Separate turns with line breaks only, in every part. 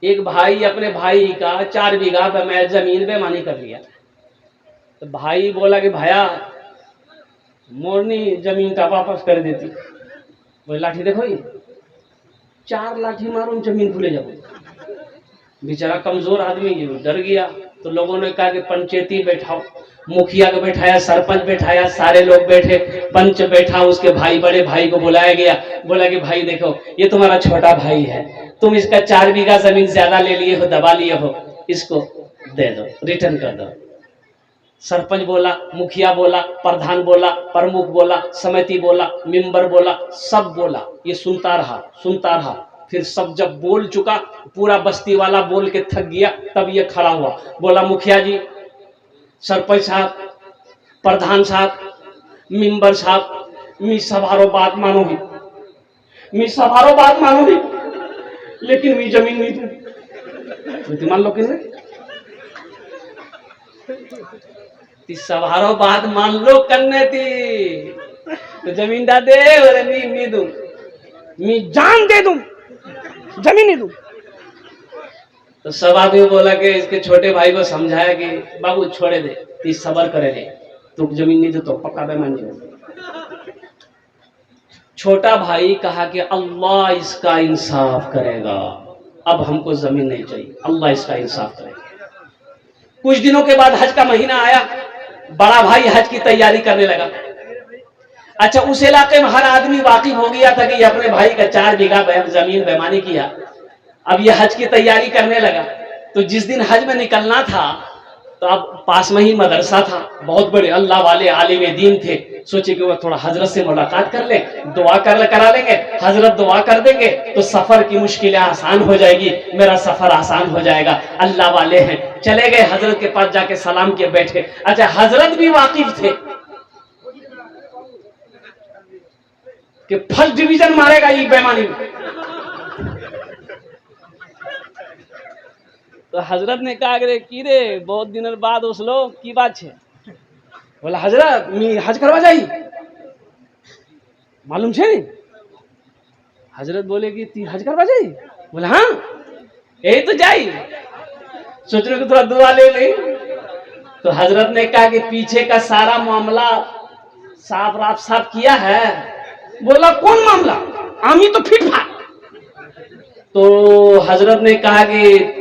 एक भाई अपने भाई का 4 बीघा जमीन बेईमानी कर लिया। तो भाई बोला कि भैया मोरनी जमीन का वापस कर देती। बोले लाठी देखो ये 4 लाठी मारो जमीन भूले जाओ। बेचारा कमजोर आदमी ये डर गया। तो लोगों ने कहा कि पंचायती बैठाओ, मुखिया को बैठाया, सरपंच बैठाया, सारे लोग बैठे, पंच बैठा, उसके भाई बड़े भाई को बुलाया गया। बोला कि भाई देखो ये तुम्हारा छोटा भाई है, तुम इसका 4 बीघा जमीन ज्यादा ले लिए हो, दबा लिए हो, इसको दे दो, रिटर्न कर दो। सरपंच बोला, मुखिया बोला, प्रधान बोला, प्रमुख बोला, समिति बोला, मेंबर बोला, सब बोला। ये सुनता रहा। फिर सब जब बोल चुका, पूरा बस्ती वाला बोल के थक गया, तब ये खड़ा हुआ। बोला मुखिया जी, सरपंच साहब, प्रधान साहब, मेंबर साहब, मी सभारो बात मानोगी, लेकिन मी जमीन नहीं दूं। मान लो कि सभारो बात मान लो करने थी तो जमीन दा दे, और मी दूं, मी जान दे दूं, जमीन नहीं दूं। तो सब आदमी बोला कि इसके छोटे भाई को समझाया कि बाबू छोड़े दे, ती सबर करे दे, तू जमीन नहीं दे तो पक्का बेईमान नहीं। छोटा भाई कहा कि अल्लाह इसका इंसाफ करेगा, अब हमको जमीन नहीं चाहिए, अल्लाह इसका इंसाफ करेगा। कुछ दिनों के बाद हज का महीना आया, बड़ा भाई हज की तैयारी करने लगा। अच्छा, उस इलाके में हर आदमी वाकिफ हो गया था कि ये अपने भाई का 4 बीघा जमीन बेईमानी किया। अब ये हज की तैयारी करने लगा। तो जिस दिन हज में निकलना था, तो अब पास में ही मदरसा था, बहुत बड़े अल्लाह वाले आलिम दीन थे। सोचे कि वो थोड़ा हजरत से मुलाकात कर ले, दुआ करा लेंगे, हजरत दुआ कर देंगे तो सफर की मुश्किलें आसान हो जाएगी, मेरा सफर आसान हो जाएगा। अल्लाह वाले हैं। चले गए हजरत के पास, जाके सलाम किए, बैठे। अच्छा, हजरत भी वाकिफ थे कि फर्स्ट डिवीजन मारेगा ये बेईमानी में। तो हजरत ने कहा कि रे बहुत दिन बाद उसलो की बात है। बोला हजरत मी हज करवा जाई, मालूम छे नहीं। हजरत बोले कि ती हज करवा जाई। बोला हाँ यही तो जाई, सोच रहे थोड़ा दुआ ले ली। तो हजरत ने कहा कि पीछे का सारा मामला साफ किया है। बोला कौन मामला, आमी तो फिट था। तो हजरत ने कहा कि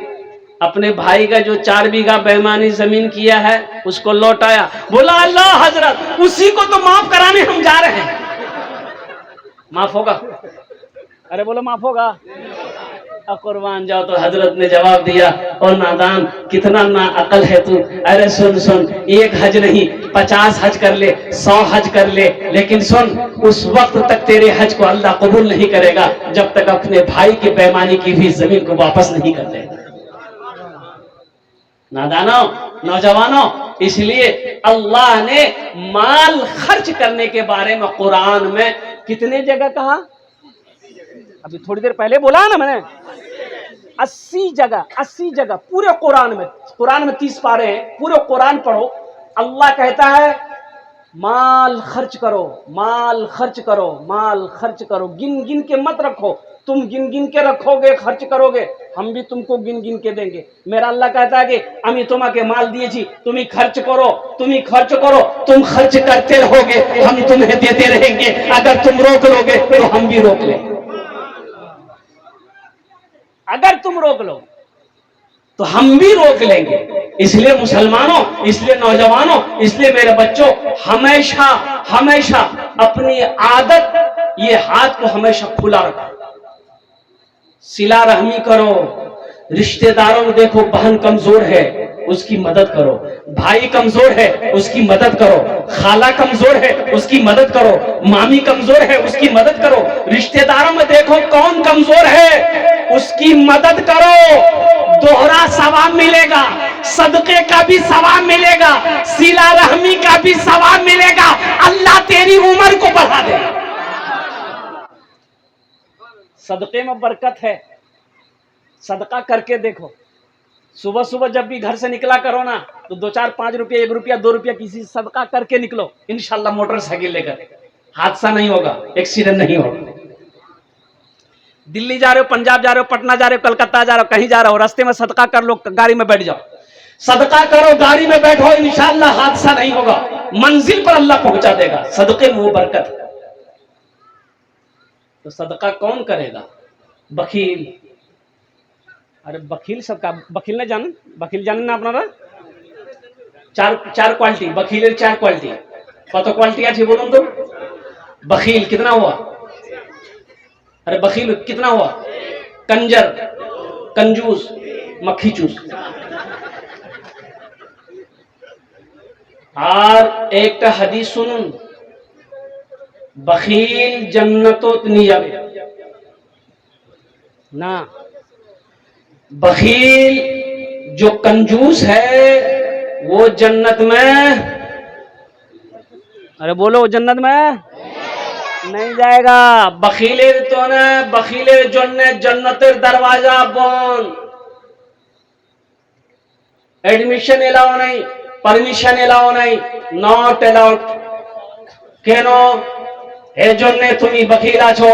अपने भाई का जो 4 बीघा बेईमानी जमीन किया है उसको लौटाया। बोला अल्लाह हजरत उसी को तो माफ कराने हम जा रहे हैं, माफ होगा? अरे बोलो माफ होगा? कुर्बान जाओ। तो हजरत ने जवाब दिया, और नादान कितना ना अकल है तू। अरे सुन, एक हज नहीं 50 हज कर ले, 100 हज कर ले, लेकिन सुन उस वक्त तक तेरे हज को अल्लाह कबूल नहीं करेगा जब तक अपने भाई की बेईमानी की भी जमीन को वापस नहीं कर देगा। नादानो, नौजवानों, इसलिए अल्लाह ने माल खर्च करने के बारे में कुरान में कितने जगह कहा? अभी थोड़ी देर पहले बोला ना मैंने, 80 जगह पूरे कुरान में 30 पारे हैं। पूरे कुरान पढ़ो, अल्लाह कहता है माल खर्च करो, माल खर्च करो, माल खर्च करो। गिन गिन के मत रखो, तुम गिन गिन के रखोगे, खर्च करोगे, हम भी तुमको गिन गिन के देंगे। मेरा अल्लाह कहता है कि अमी तुम्हें माल दिए, तुम्हें खर्च करो, तुम खर्च करते रहोगे, हम तुम्हें देते रहेंगे। अगर तुम रोक लोगे तो हम भी रोक लेंगे। अगर तुम रोक लो तो हम भी रोक लेंगे। इसलिए मुसलमानों, इसलिए नौजवानों, इसलिए मेरे बच्चों, हमेशा अपनी आदत, ये हाथ को हमेशा खुला रखो, सिला रहमी करो, रिश्तेदारों में देखो बहन कमजोर है उसकी मदद करो, भाई कमजोर है उसकी मदद करो, खाला कमजोर है उसकी मदद करो, मामी कमजोर है उसकी मदद करो। रिश्तेदारों में देखो कौन कमजोर है उसकी मदद करो, दोहरा सवाब मिलेगा, सदके का भी सवाब मिलेगा, सिला रहमी का भी सवाब मिलेगा। अल्लाह तेरी उम्र को बढ़ा देगा। सदके में बरकत है, सदका करके देखो। सुबह सुबह जब भी घर से निकला करो ना, तो 2 4 5 रुपया, 1 रुपया, 2 रुपया किसी सदका करके निकलो, इंशाल्लाह मोटरसाइकिल लेकर। हादसा नहीं होगा, एक्सीडेंट नहीं होगा। दिल्ली जा रहे हो, पंजाब जा रहे हो, पटना जा रहे हो, कलकत्ता जा रहे हो, कहीं जा रहे हो, रास्ते में सदका कर लो, गाड़ी में बैठ जाओ, सदका करो, गाड़ी में बैठो, इंशाअल्लाह हादसा नहीं होगा, मंजिल पर अल्लाह पहुंचा देगा। सदके में वो बरकत है। तो सदका कौन करेगा? बखील। अरे बखील सबका, बखील ने जान, बखील जान ना अपना चार क्वालिटी, बखील चार क्वालिटी, कत क्वालिटी আছে বলুন তো? बखील कितना हुआ? अरे बखील कितना हुआ? कंजर, कंजूस, मक्खी चूस। और एक हदीस सुनुन, बखील जन्नतोत नहीं जावे ना। बखील जो कंजूस है वो जन्नत में, अरे बोलो, जन्नत में नहीं जाएगा। बखीलेर तो ने, बखीलेर जन्ने जन्नतेर दरवाजा बंद, एडमिशन एलाओ नहीं, परमिशन एलाओ नहीं, नॉट अलाउड। केनो ए जन्ने तुम्ही बखील आछो।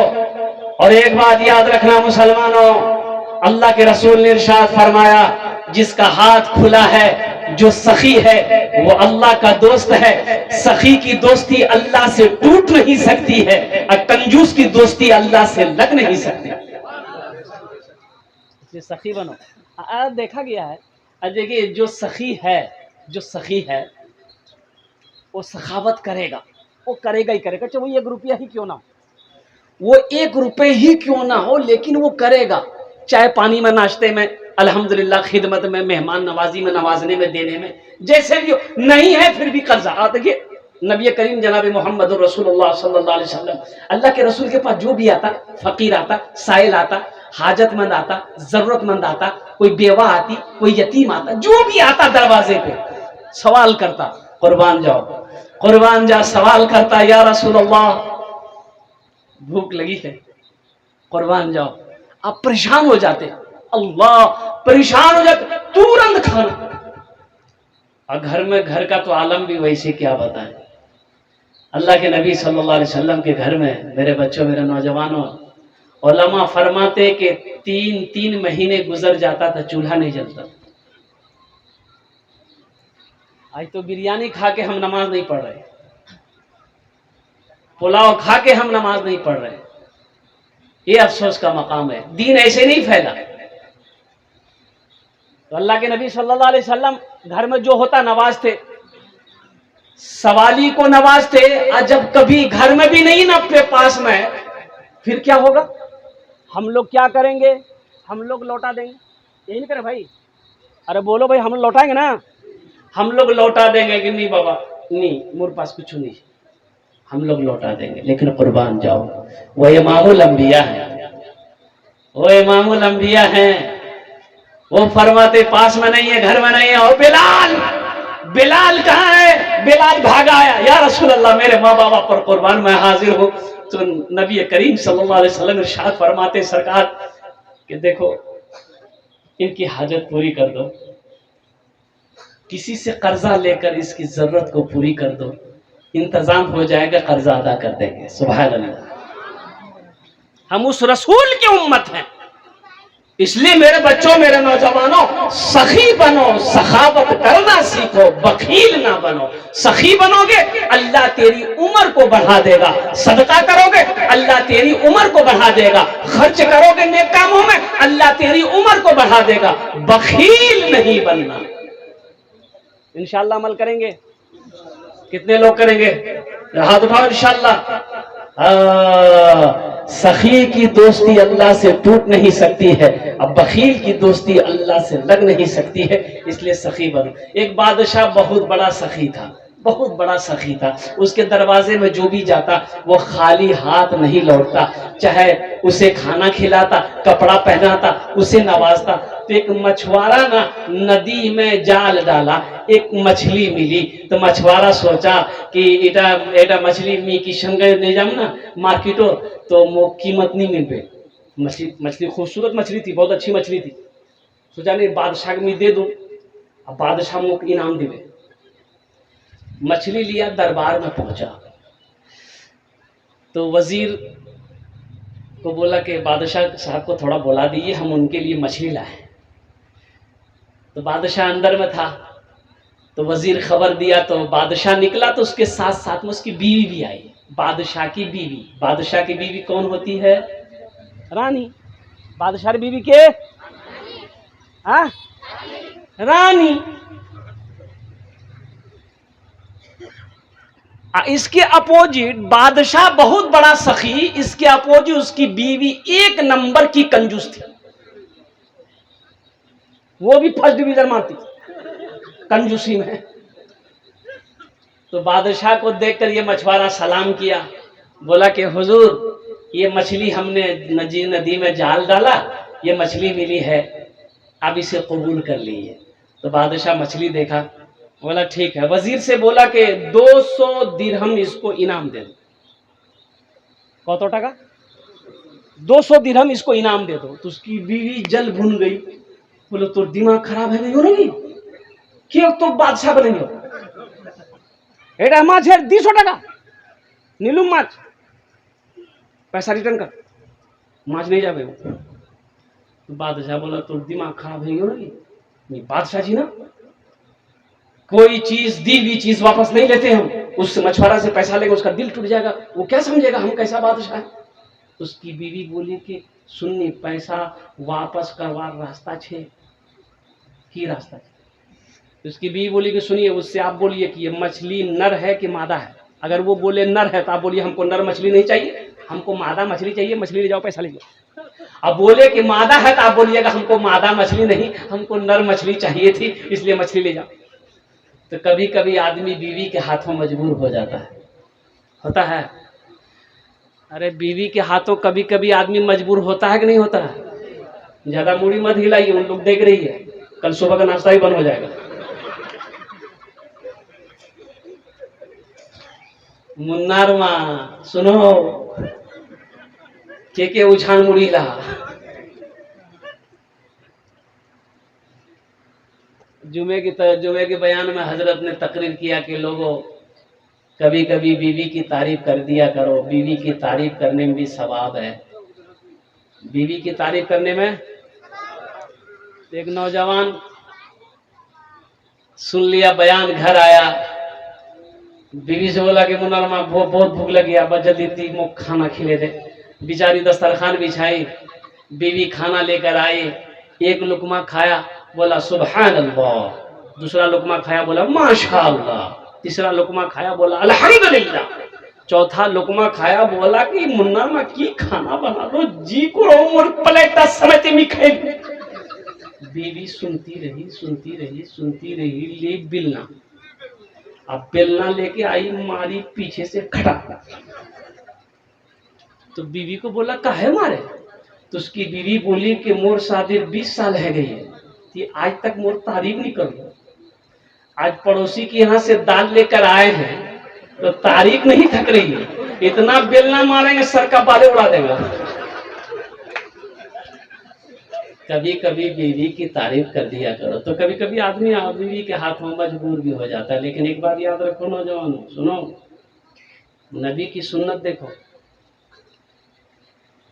और एक बात याद रखना मुसलमानों, अल्लाह के रसूल ने इरशाद फरमाया, जिसका हाथ खुला है, जो सखी है, वो अल्लाह का दोस्त है। सखी की दोस्ती अल्लाह से टूट नहीं सकती है, और कंजूस की दोस्ती अल्लाह से लग नहीं सकती। सखी बनो। देखा गया है, देखिए जो सखी है, जो सखी है वो सखावत करेगा, वो करेगा ही करेगा, चाहे वो 1 रुपया ही क्यों ना हो, वो 1 रुपए ही क्यों ना हो, लेकिन वो करेगा। चाहे पानी में, नाश्ते में, अल्हम्दुलिल्लाह, खिदमत में, मेहमान नवाजी में, नवाजने में, देने में, जैसे भी हो, नहीं है फिर भी कर्जा। देखिए नबी करीम जनाब मोहम्मद रसूलुल्लाह सल्लल्लाहु अलैहि वसल्लम, अल्लाह के रसूल के पास जो भी आता, फकीर आता, साइल आता, हाजतमंद आता, जरूरतमंद आता, कोई बेवा आती, कोई यतीम आता, जो भी आता दरवाजे पे सवाल करता, कुर्बान जाओ, कुर्बान जा, सवाल करता, या रसूलल्लाह भूख लगी है, कुर्बान जाओ। आप परेशान हो जाते, अल्लाह, परेशान हो जाते, तुरंत खाना। और घर में, घर का तो आलम भी वैसे, क्या बताएं। अल्लाह के नबी सल्लल्लाहु अलैहि वसल्लम के घर में, मेरे बच्चों, मेरे नौजवानों, उलमा फरमाते कि 3 महीने गुजर जाता था, चूल्हा नहीं जलता। आज तो बिरयानी खा के हम नमाज नहीं पढ़ रहे, पुलाव खा के हम नमाज नहीं पढ़ रहे। ये अफसोस का मकाम है। दीन ऐसे नहीं फैला। तो अल्लाह के नबी सल्लल्लाहु अलैहि वसल्लम घर में जो होता नवाजते, सवाली को नवाजते। और जब कभी घर में भी नहीं ना अपने पास में, फिर क्या होगा? हम लोग क्या करेंगे? हम लोग लौटा देंगे, यही नहीं करे भाई? अरे बोलो भाई, हम लौटाएंगे ना? हम लोग लौटा देंगे कि नहीं बाबा, नहीं, मेरे पास कुछ नहीं, हम लोग लौटा देंगे। लेकिन कुर्बान जाओ, वो इमामुल अंबिया है, वो इमामुल अंबिया है। वो फरमाते, पास में नहीं है, घर में नहीं है। और बिलाल, बिलाल कहाँ है? बिलाल भागा आया, या रसूल अल्लाह, मेरे माँ बाबा पर कुर्बान, मैं हाजिर हूँ। तो नबी करीम सल्लल्लाहु अलैहि वसल्लम इरशाद फरमाते, सरकार कि देखो, इनकी हाजत पूरी कर दो, किसी से कर्जा लेकर इसकी जरूरत को पूरी कर दो, इंतजाम हो जाएगा, कर्जा अदा कर देंगे। सुभान अल्लाह। हम उस रसूल की उम्मत हैं। इसलिए मेरे बच्चों, मेरे नौजवानों, सखी बनो, सखावत करना सीखो, बखील ना बनो। सखी बनोगे, अल्लाह तेरी उम्र को बढ़ा देगा। सदका करोगे, अल्लाह तेरी उम्र को बढ़ा देगा। खर्च करोगे नेक कामों में, अल्लाह तेरी उम्र को बढ़ा देगा। बखील नहीं बनना। इंशाअल्लाह अमल करेंगे। कितने लोग करेंगे? हाथ उठाओ इंशाअल्लाह। सखी की दोस्ती अल्लाह से टूट नहीं सकती है, अब बखील की दोस्ती अल्लाह से लग नहीं सकती है। इसलिए सखी बनो। एक बादशाह बहुत बड़ा सखी था, बहुत बड़ा सखी था। उसके दरवाजे में जो भी जाता वो खाली हाथ नहीं लौटता, चाहे उसे खाना खिलाता, कपड़ा पहनाता, उसे नवाजता। तो एक मछुआरा ना नदी में जाल डाला, एक मछली मिली। तो मछुआरा सोचा कि एटा एटा मछली मी किशन गए ले जाऊं ना मार्केटो, तो वो कीमत नहीं मिल पे। मछली खूबसूरत मछली थी, बहुत अच्छी मछली थी। सोचा नहीं बादशाह में दे दूं, अब बादशाह मुझे इनाम दिवे। मछली लिया, दरबार में पहुंचा तो वजीर को बोला कि बादशाह साहब को थोड़ा बुला दीजिए, हम उनके लिए मछली लाए। तो बादशाह अंदर में था, तो वजीर खबर दिया, तो बादशाह निकला तो उसके साथ साथ में उसकी बीवी भी आई, बादशाह की बीवी। बादशाह की बीवी कौन होती है? रानी। बादशाह की बीवी के हाँ रानी। इसके अपोजिट बादशाह बहुत बड़ा सखी, इसके अपोजिट उसकी बीवी एक नंबर की कंजूस थी, वो भी फर्स्ट डिवीजन मारती कंजूसी में। तो बादशाह को देखकर ये मछुआरा सलाम किया, बोला कि हुजूर ये मछली हमने नदी में जाल डाला, ये मछली मिली है, अब इसे कबूल कर लीजिए। तो बादशाह मछली देखा, बोला ठीक है। वजीर से बोला कि 200 दिरहम इसको इनाम दे दो। कत टाका? 200 दिरहम इसको इनाम दे दो। तो उसकी बीवी जल भून गई, बोले तो दिमाग खराब है नहीं क्यों तो बादशाह बनेंगे? এটা মাছের 200 টাকা নীলুম মাছ, पैसा रिटर्न कर, माछ नहीं जावे। तो बादशाह बोला तो दिमाग खराब है नहीं, बादशाह जी ना कोई चीज दी हुई चीज वापस नहीं लेते हम, उस मछुआरा से पैसा लेंगे उसका दिल टूट जाएगा, वो क्या समझेगा हम कैसा बादशाह है। तो उसकी बीवी बोली कि सुननी पैसा वापस करवा रास्ता छे की रास्ता छे। तो उसकी बीवी बोली कि सुनिए उससे आप बोलिए कि ये मछली नर है कि मादा है। अगर वो बोले नर है तो आप बोलिए हमको नर मछली नहीं चाहिए, हमको मादा मछली चाहिए, मछली ले जाओ पैसा ले जाओ। अब बोले कि मादा है तो आप बोलिएगा हमको मादा मछली नहीं, हमको नर मछली चाहिए थी इसलिए मछली ले जाओ। तो कभी कभी आदमी बीवी के हाथों मजबूर हो जाता है, होता है। अरे बीवी के हाथों कभी कभी आदमी मजबूर होता है कि नहीं होता है? ज्यादा मूड़ी मत हिलाइए, उन लोग देख रही है, कल सुबह का नाश्ता ही बंद हो जाएगा। मुन्नार माँ सुनो के उछान मुड़ी ला। जुमे के बयान में हजरत ने तकरीर किया कि लोगों कभी कभी बीवी की तारीफ कर दिया करो, बीवी की तारीफ करने में भी सवाब है। बीवी की तारीफ करने में एक नौजवान सुन लिया बयान, घर आया, बीवी से बोला कि मुन्ना माँ बहुत भूख लगी, अब जल्दी ती मुख खाना खिले दे। बेचारी दस्तरखान बिछाई, बीवी खाना लेकर आई, एक लुकमा खाया, बोला सुभान अल्लाह, दूसरा लुकमा खाया, बोला माशाअल्लाह, तीसरा लुकमा खाया, बोला अल्हम्दुलिल्लाह, चौथा लुकमा खाया, बोला कि मुन्ना माँ की खाना बना दो जी को मोर प्लेट समेत में खाई। बीवी सुनती रही, ले बिलना, अब बेलना लेके आई, मारी पीछे से खटा। तो बीवी को बोला काहे मारे? तो उसकी बीवी बोली कि मोर शादी 20 साल है गई है, कि आज तक मोर तारीफ नहीं कर लो। आज पड़ोसी के यहाँ से दाल लेकर आए हैं तो तारीफ नहीं थक रही है, इतना बेलना मारेंगे सर का बाले उड़ा देगा। कभी कभी बीवी की तारीफ कर दिया करो। तो कभी कभी आदमी बीवी के हाथों मजबूर भी हो जाता है। लेकिन एक बात याद रखो नौजवान, सुनो, नबी की सुन्नत देखो,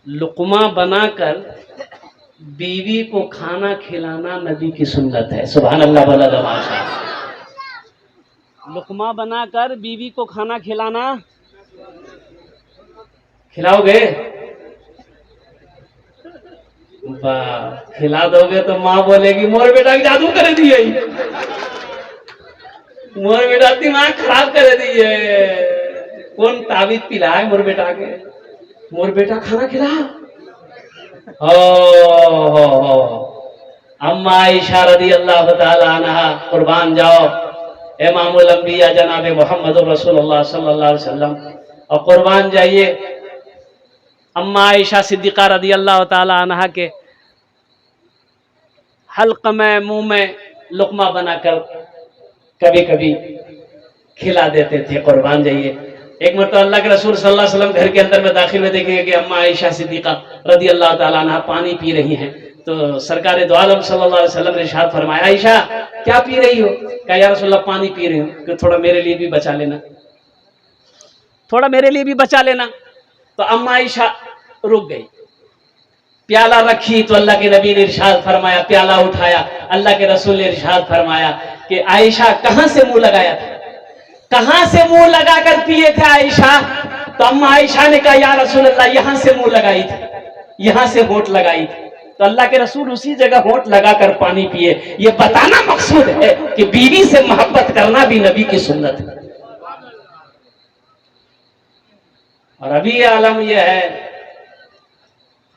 लुकमा बनाकर बीवी को खाना खिलाना नबी की सुन्नत है। सुभान अल्लाह वला माशाअल्लाह। लुकमा बनाकर बीवी को खाना खिलाना, खिलाओगे? खिला दोगे तो माँ बोलेगी मोर बेटा की जादू कर दिए, मोर बेटा दिमाग खराब कर दिए, कौन ताबीज पिलाए मोर बेटा के, मोर बेटा खाना खिला। अम्मा आयशा रज़ियल्लाहु ताला अन्हा, कुर्बान जाओ इमामुल अंबिया जनाब मोहम्मद रसूलुल्लाह सल्लल्लाहु अलैहि वसल्लम, और कुर्बान जाइए अम्मा आयशा सिद्दीक़ा रज़ियल्लाहु ताला अन्हा के हल्क में, मुंह में लुकमा बनाकर कभी कभी खिला देते थे। कुर्बान जाइए। एक मरतबा अल्लाह के रसूल सल्लल्लाहु अलैहि वसल्लम घर के अंदर में दाखिल में देखेंगे कि अम्मा आयशा सिद्दीक़ा रज़ियल्लाहु ताला अन्हा पानी पी रही हैं। तो सरकार दो आलम सल्लल्लाहु अलैहि वसल्लम ने इरशाद फरमाया, आयशा क्या पी रही हो? कहा या रसूलल्लाह पानी पी रही हूँ, कि थोड़ा मेरे लिए भी बचा लेना, थोड़ा मेरे लिए भी बचा लेना। तो अम्मा आयशा रुक गई, प्याला रखी तो अल्लाह के नबी ने इरशाद फरमाया, प्याला उठाया, अल्लाह के रसूल ने इरशाद फरमाया कि आयशा कहां से मुंह लगाया था, कहां से मुंह लगाकर पिए थे आयशा? तो अम्मा आयशा ने कहा, या रसूल अल्लाह, यहां से मुंह लगाई थी, यहां से होंठ लगाई थी। तो अल्लाह के रसूल उसी जगह होंठ लगाकर पानी पिए। ये बताना मकसूद है कि बीवी से मोहब्बत करना भी नबी की सुन्नत है। और अभी आलम यह है,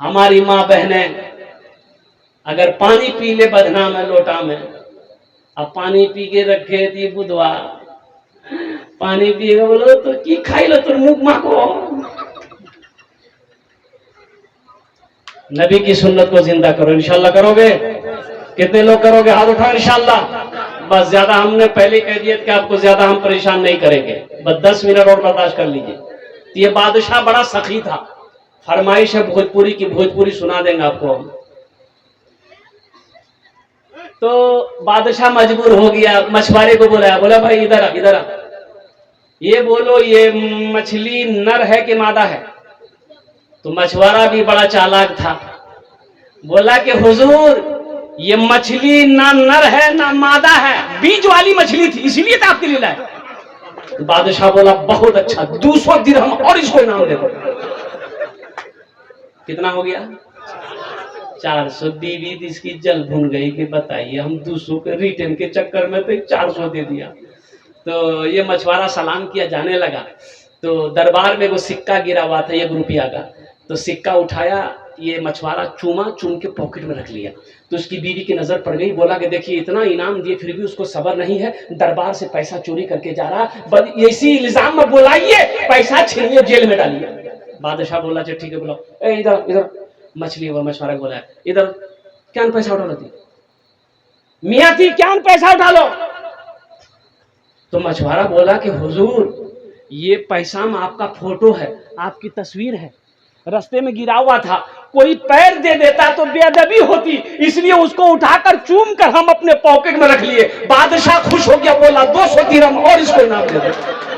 हमारी माँ बहनें अगर पानी पी ले बदनाम है लोटा में, अब पानी पी के रखे थी बुधवा, पानी पिएगा बोलो तो की खाई लो तुम मुख माँ को। नबी की सुन्नत को जिंदा करो, इंशाल्लाह करोगे? कितने लोग करोगे? हाथ उठाओ इंशाल्लाह। बस ज्यादा हमने पहले कह दिया कि आपको ज्यादा हम परेशान नहीं करेंगे, बस 10 मिनट और बर्दाश्त कर लीजिए। तो ये बादशाह बड़ा सखी था, फरमाइश है भोजपुरी की, भोजपुरी सुना देंगे आपको हम। तो बादशाह मजबूर हो गया, मछुआरे को बुलाया, बोला भाई इधर आ, इधर आ, ये बोलो ये मछली नर है कि मादा है? तो मछुआरा भी बड़ा चालाक था, बोला कि हुजूर ये मछली ना नर है ना मादा है, बीज वाली मछली थी, इसीलिए तो आपके लिए लाए। बादशाह बोला बहुत अच्छा, 200 दिरहम और इसको इनाम दे दो। कितना हो गया? 400। बीवी इसकी जल भून गई कि बताइए हम 200 के रिटर्न के चक्कर में तो 400 दे दिया। तो ये मछुआरा सलाम किया, जाने लगा। तो दरबार में वो सिक्का गिरा हुआ था 1 रुपया का, तो सिक्का उठाया, ये मछुआरा चूमा, चूम के पॉकेट में रख लिया। तो उसकी बीवी की नजर पड़ गई, बोला कि देखिए इतना इनाम दिए फिर भी उसको सब्र नहीं है, दरबार से पैसा चोरी करके जा रहा, इसी इल्जाम में बुलाइए, पैसा छीनिए, जेल में डालिए। बादशाह बोला अच्छा ठीक है, बुलाओ। इधर इधर मछली हुआ, मछुआरा बोला इधर क्या पैसा उठा लो थी, मियाँ थी क्या पैसा उठा लो। तो मछुआरा बोला कि हुजूर ये पैसा में आपका फोटो है, आपकी तस्वीर है, रास्ते में गिरा हुआ था, कोई पैर दे देता तो बेअदबी होती, इसलिए उसको उठाकर चूम कर हम अपने पॉकेट में रख लिए। बादशाह खुश हो गया, बोला 200 दिरहम और इसको इनाम दे दो।